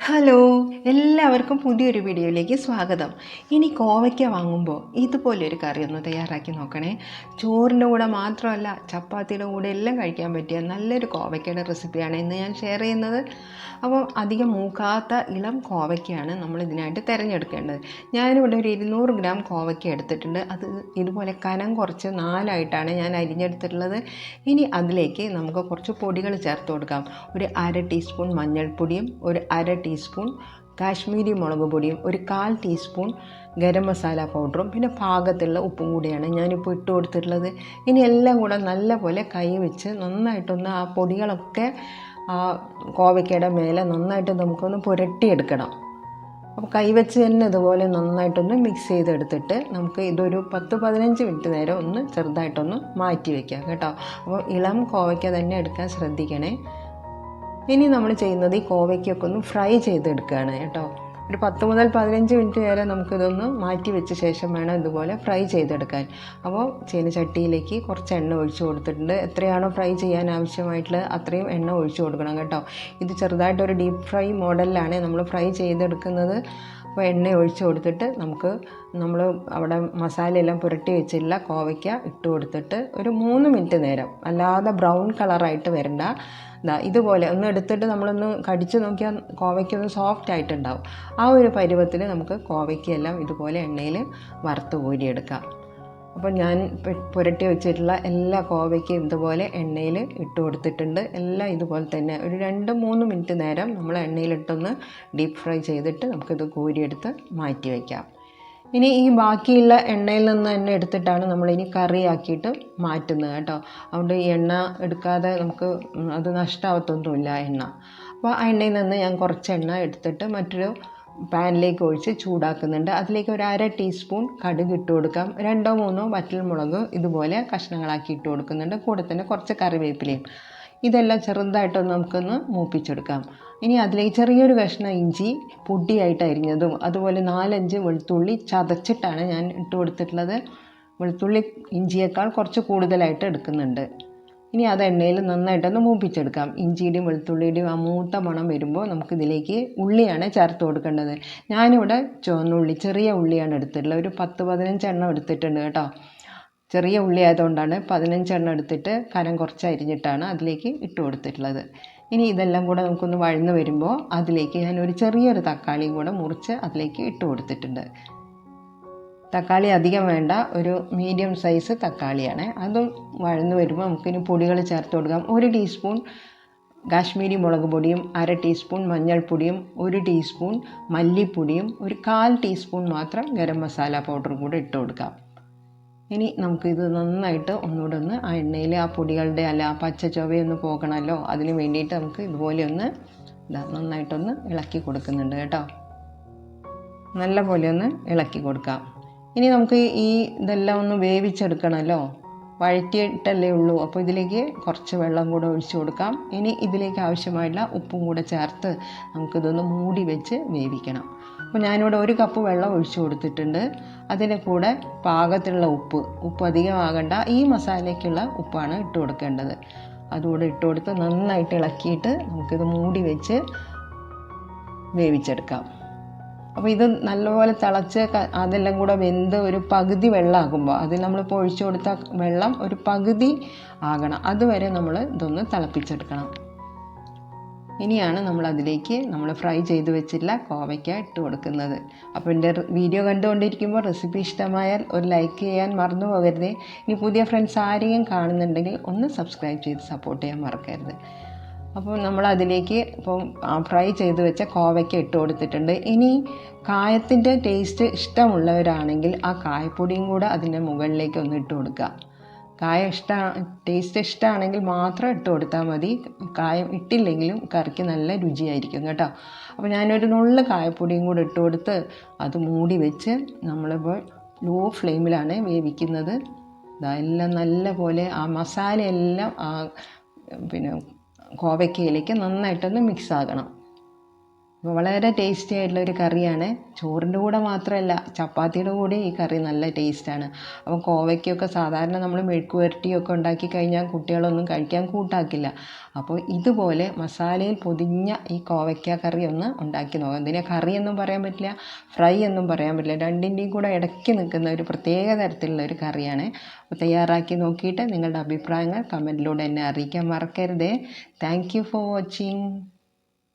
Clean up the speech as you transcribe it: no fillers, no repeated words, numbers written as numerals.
Hello, എല്ലാവർക്കും പുതിയൊരു വീഡിയോയിലേക്ക് സ്വാഗതം. ഇനി കോവയ്ക്ക വാങ്ങുമ്പോൾ ഇതുപോലൊരു കറി ഒന്ന് തയ്യാറാക്കി നോക്കണേ. ചോറിൻ്റെ കൂടെ മാത്രമല്ല, ചപ്പാത്തിയുടെ കൂടെ എല്ലാം കഴിക്കാൻ പറ്റിയ നല്ലൊരു കോവയ്ക്കയുടെ റെസിപ്പിയാണ് ഇന്ന് ഞാൻ ഷെയർ ചെയ്യുന്നത്. അപ്പോൾ അധികം മൂക്കാത്ത ഇളം കോവയ്ക്കയാണ് നമ്മൾ ഇതിനായിട്ട് തിരഞ്ഞെടുക്കേണ്ടത്. ഞാനിവിടെ ഒരു 200 ഗ്രാം കോവയ്ക്ക എടുത്തിട്ടുണ്ട്. അത് ഇതുപോലെ കനം കുറച്ച് 4ആയിട്ടാണ് ഞാൻ അരിഞ്ഞെടുത്തിട്ടുള്ളത്. ഇനി അതിലേക്ക് നമുക്ക് കുറച്ച് പൊടികൾ ചേർത്ത് കൊടുക്കാം. ഒരു 1/2 ടീസ്പൂൺ മഞ്ഞൾപ്പൊടിയും, ഒരു 1/2 ടീസ്പൂൺ കാശ്മീരി മുളക് പൊടിയും, ഒരു 1/4 ടീസ്പൂൺ ഗരം മസാല പൗഡറും, പിന്നെ പാകത്തുള്ള ഉപ്പും കൂടിയാണ് ഞാനിപ്പോൾ ഇട്ട് കൊടുത്തിട്ടുള്ളത്. ഇനി എല്ലാം കൂടെ നല്ലപോലെ കൈ വെച്ച് നന്നായിട്ടൊന്ന് ആ പൊടികളൊക്കെ ആ കോവയ്ക്കയുടെ മേലെ നന്നായിട്ട് നമുക്കൊന്ന് പുരട്ടിയെടുക്കണം. അപ്പോൾ കൈവച്ച് തന്നെ ഇതുപോലെ നന്നായിട്ടൊന്ന് മിക്സ് ചെയ്തെടുത്തിട്ട് നമുക്ക് ഇതൊരു 10-15 മിനിറ്റ് നേരം ഒന്ന് ചെറുതായിട്ടൊന്ന് മാറ്റി വയ്ക്കാം കേട്ടോ. അപ്പോൾ ഇളം കോവയ്ക്ക തന്നെ എടുക്കാൻ ശ്രദ്ധിക്കണേ. ഇനി നമ്മൾ ചെയ്യുന്നത് ഈ കോവയ്ക്കൊക്കെ ഒന്ന് ഫ്രൈ ചെയ്തെടുക്കുകയാണ് കേട്ടോ. ഒരു 10-15 മിനിറ്റ് നേരെ നമുക്കിതൊന്ന് മാറ്റി വെച്ച ശേഷം വേണം ഇതുപോലെ ഫ്രൈ ചെയ്തെടുക്കാൻ. അപ്പോൾ ചീനച്ചട്ടിയിലേക്ക് കുറച്ച് എണ്ണ ഒഴിച്ചു കൊടുത്തിട്ടുണ്ട്. എത്രയാണോ ഫ്രൈ ചെയ്യാൻ ആവശ്യമായിട്ടുള്ളത് അത്രയും എണ്ണ ഒഴിച്ചു കൊടുക്കണം കേട്ടോ. ഇത് ചെറുതായിട്ടൊരു ഡീപ്പ് ഫ്രൈ മോഡലിലാണ് നമ്മൾ ഫ്രൈ ചെയ്തെടുക്കുന്നത്. അപ്പോൾ എണ്ണ ഒഴിച്ചു കൊടുത്തിട്ട് നമ്മൾ അവിടെ മസാലയെല്ലാം പുരട്ടി വെച്ചിട്ടുള്ള കോവയ്ക്ക ഇട്ട് കൊടുത്തിട്ട് ഒരു 3 മിനിറ്റ് നേരം, അല്ലാതെ ബ്രൗൺ കളറായിട്ട് വരണ്ട, ഇതുപോലെ ഒന്ന് എടുത്തിട്ട് നമ്മളൊന്ന് കടിച്ച് നോക്കിയാൽ കോവയ്ക്കൊന്ന് സോഫ്റ്റ് ആയിട്ടുണ്ടാവും. ആ ഒരു പരുവത്തിൽ നമുക്ക് കോവയ്ക്കെല്ലാം ഇതുപോലെ എണ്ണയിൽ വറുത്ത് കോരിയെടുക്കാം. അപ്പോൾ ഞാൻ പുരട്ടി വെച്ചിട്ടുള്ള എല്ലാ കോവയ്ക്കും ഇതുപോലെ എണ്ണയിൽ ഇട്ട് കൊടുത്തിട്ടുണ്ട്. എല്ലാം ഇതുപോലെ തന്നെ ഒരു 2-3 മിനിറ്റ് നേരം നമ്മൾ എണ്ണയിലിട്ടൊന്ന് ഡീപ്പ് ഫ്രൈ ചെയ്തിട്ട് നമുക്കിത് കോരിയെടുത്ത് മാറ്റി വയ്ക്കാം. ഇനി ഈ ബാക്കിയുള്ള എണ്ണയിൽ നിന്ന് തന്നെ എടുത്തിട്ടാണ് നമ്മളിനി കറിയാക്കിയിട്ട് മാറ്റുന്നത് കേട്ടോ. അതുകൊണ്ട് ഈ എണ്ണ എടുക്കാതെ നമുക്ക് അത് നഷ്ടമാവത്തൊന്നുമില്ല എണ്ണ. അപ്പോൾ ആ എണ്ണയിൽ നിന്ന് ഞാൻ കുറച്ച് എണ്ണ എടുത്തിട്ട് മറ്റൊരു പാനിലേക്ക് ഒഴിച്ച് ചൂടാക്കുന്നുണ്ട്. അതിലേക്ക് ഒരു 1/2 ടീസ്പൂൺ കടുക് ഇട്ട് കൊടുക്കാം. 2-3 വറ്റൽമുളക് ഇതുപോലെ കഷ്ണങ്ങളാക്കി ഇട്ട് കൊടുക്കുന്നുണ്ട്. കൂടെ തന്നെ കുറച്ച് കറിവേപ്പിലയും. ഇതെല്ലാം ചെറുതായിട്ടൊന്ന് നമുക്കൊന്ന് മൂപ്പിച്ചെടുക്കാം. ഇനി അതിലേക്ക് ചെറിയൊരു കഷ്ണം ഇഞ്ചി പൊടിയായിട്ട് അരിഞ്ഞതും, അതുപോലെ 4-5 വെളുത്തുള്ളി ചതച്ചിട്ടാണ് ഞാൻ ഇട്ട് കൊടുത്തിട്ടുള്ളത്. വെളുത്തുള്ളി ഇഞ്ചിയേക്കാൾ കുറച്ച് കൂടുതലായിട്ട് എടുക്കുന്നുണ്ട്. ഇനി അത് എണ്ണയിൽ നന്നായിട്ടൊന്ന് മൂപ്പിച്ചെടുക്കാം. ഇഞ്ചിയുടെയും വെളുത്തുള്ളിയുടെയും ആ മൂത്ത മണം വരുമ്പോൾ നമുക്കിതിലേക്ക് ഉള്ളിയാണ് ചേർത്ത് കൊടുക്കേണ്ടത്. ഞാനിവിടെ ചുവന്നുള്ളി, ചെറിയ ഉള്ളിയാണ് എടുത്തിട്ടുള്ളത്. ഒരു 10-15 എണ്ണം എടുത്തിട്ടുണ്ട് കേട്ടോ. ചെറിയ ഉള്ളി ആയതുകൊണ്ടാണ് 15 എണ്ണം എടുത്തിട്ട് കനം കുറച്ച് അരിഞ്ഞിട്ടാണ് അതിലേക്ക് ഇട്ട് കൊടുത്തിട്ടുള്ളത്. ഇനി ഇതെല്ലാം കൂടെ നമുക്കൊന്ന് വഴന്ന് വരുമ്പോൾ അതിലേക്ക് ഞാൻ ഒരു ചെറിയൊരു തക്കാളിയും കൂടെ മുറിച്ച് അതിലേക്ക് ഇട്ട് കൊടുത്തിട്ടുണ്ട്. തക്കാളി അധികം വേണ്ട, ഒരു മീഡിയം സൈസ് തക്കാളിയാണ്. അതും വഴന്ന് വരുമ്പോൾ നമുക്കിനി പൊടികൾ ചേർത്ത് കൊടുക്കാം. 1 ടീസ്പൂൺ കാശ്മീരി മുളക് പൊടിയും, 1/2 ടീസ്പൂൺ മഞ്ഞൾപ്പൊടിയും, 1 ടീസ്പൂൺ മല്ലിപ്പൊടിയും, ഒരു 1/4 ടീസ്പൂൺ മാത്രം ഗരം മസാല പൗഡറും കൂടെ ഇട്ട് കൊടുക്കാം. ഇനി നമുക്കിത് നന്നായിട്ട് ഒന്നുകൂടെ ഒന്ന് ആ എണ്ണയിൽ ആ പൊടികളുടെ ആ പച്ച ചൊവയൊന്ന് പോകണമല്ലോ, അതിന് വേണ്ടിയിട്ട് നമുക്ക് ഇതുപോലെ ഒന്ന് നന്നായിട്ടൊന്ന് ഇളക്കി കൊടുക്കുന്നുണ്ട് കേട്ടോ. നല്ല പോലെ ഒന്ന് ഇളക്കി കൊടുക്കാം. ഇനി നമുക്ക് ഇതെല്ലാം ഒന്ന് വേവിച്ചെടുക്കണമല്ലോ, വഴറ്റിയിട്ടല്ലേ ഉള്ളൂ. അപ്പോൾ ഇതിലേക്ക് കുറച്ച് വെള്ളം കൂടെ ഒഴിച്ചു കൊടുക്കാം. ഇനി ഇതിലേക്ക് ആവശ്യമായിട്ടുള്ള ഉപ്പും കൂടെ ചേർത്ത് നമുക്കിതൊന്ന് മൂടി വെച്ച് വേവിക്കണം. അപ്പോൾ ഞാനിവിടെ 1 കപ്പ് വെള്ളം ഒഴിച്ചു കൊടുത്തിട്ടുണ്ട്. അതിൻ്റെ കൂടെ പാകത്തിലുള്ള ഉപ്പ് അധികമാകണ്ട, ഈ മസാലയ്ക്കുള്ള ഉപ്പാണ് ഇട്ട് കൊടുക്കേണ്ടത്. അതുകൂടെ ഇട്ട് കൊടുത്ത് നന്നായിട്ട് ഇളക്കിയിട്ട് നമുക്കിത് മൂടി വെച്ച് വേവിച്ചെടുക്കാം. അപ്പോൾ ഇത് നല്ലപോലെ തിളച്ച് അതെല്ലാം കൂടെ വെന്ത് ഒരു പകുതി വെള്ളമാകുമ്പോൾ, അതിൽ നമ്മളിപ്പോൾ ഒഴിച്ചു കൊടുത്ത വെള്ളം ഒരു പകുതി ആകണം, അതുവരെ നമ്മൾ ഇതൊന്ന് തിളപ്പിച്ചെടുക്കണം. ഇനിയാണ് നമ്മൾ ഫ്രൈ ചെയ്ത് വെച്ചിട്ടുള്ള കോവയ്ക്ക ഇട്ട് കൊടുക്കുന്നത്. അപ്പോൾ എൻ്റെ വീഡിയോ കണ്ടുകൊണ്ടിരിക്കുമ്പോൾ റെസിപ്പി ഇഷ്ടമായാൽ ഒരു ലൈക്ക് ചെയ്യാൻ മറന്നു പോകരുതേ. ഇനി പുതിയ ഫ്രണ്ട്സ് ആരെയും കാണുന്നുണ്ടെങ്കിൽ ഒന്ന് സബ്സ്ക്രൈബ് ചെയ്ത് സപ്പോർട്ട് ചെയ്യാൻ മറക്കരുത്. അപ്പോൾ നമ്മളതിലേക്ക് ഫ്രൈ ചെയ്ത് വെച്ച കോവയ്ക്ക ഇട്ട് കൊടുത്തിട്ടുണ്ട്. ഇനി കായത്തിൻ്റെ ടേസ്റ്റ് ഇഷ്ടമുള്ളവരാണെങ്കിൽ ആ കായപ്പൊടിയും കൂടെ അതിൻ്റെ മുകളിലേക്ക് ഒന്ന് ഇട്ട് കൊടുക്കുക. ടേസ്റ്റ് ഇഷ്ടമാണെങ്കിൽ മാത്രം ഇട്ട് കൊടുത്താൽ മതി. കായം ഇട്ടില്ലെങ്കിലും കറിക്ക് നല്ല രുചിയായിരിക്കും കേട്ടോ. അപ്പോൾ ഞാനൊരു നുള്ള് കായപ്പൊടിയും കൂടെ ഇട്ട് കൊടുത്ത് അത് മൂടി വെച്ച് നമ്മളിപ്പോൾ ലോ ഫ്ലെയിമിലാണ് വേവിക്കുന്നത്. എല്ലാം നല്ല പോലെ ആ മസാലയെല്ലാം കോവയ്ക്കയിലേക്ക് നന്നായിട്ടൊന്ന് മിക്സ് ആകണം. വളരെ ടേസ്റ്റി ആയിട്ടുള്ള ഒരു കറിയാണ്. ചോറിൻ്റെ കൂടെ മാത്രമല്ല, ചപ്പാത്തിയുടെ കൂടെ ഈ കറി നല്ല ടേസ്റ്റാണ്. അപ്പം കോവയ്ക്കൊക്കെ സാധാരണ നമ്മൾ മെഴുക്ക് പുരട്ടിയൊക്കെ ഉണ്ടാക്കി കഴിഞ്ഞാൽ കുട്ടികളൊന്നും കഴിക്കാൻ കൂട്ടാക്കില്ല. അപ്പോൾ ഇതുപോലെ മസാലയിൽ പൊതിഞ്ഞ ഈ കോവയ്ക്ക കറി ഒന്ന് ഉണ്ടാക്കി നോക്കാം. ഇതിനെ കറിയൊന്നും പറയാൻ പറ്റില്ല, ഫ്രൈ ഒന്നും പറയാൻ പറ്റില്ല, രണ്ടിൻ്റെയും കൂടെ ഇടയ്ക്ക് നിൽക്കുന്ന ഒരു പ്രത്യേക തരത്തിലുള്ള ഒരു കറിയാണ്. അപ്പോൾ തയ്യാറാക്കി നോക്കിയിട്ട് നിങ്ങളുടെ അഭിപ്രായങ്ങൾ കമൻറ്റിലൂടെ എന്നെ അറിയിക്കാൻ മറക്കരുതേ. Thank you for watching.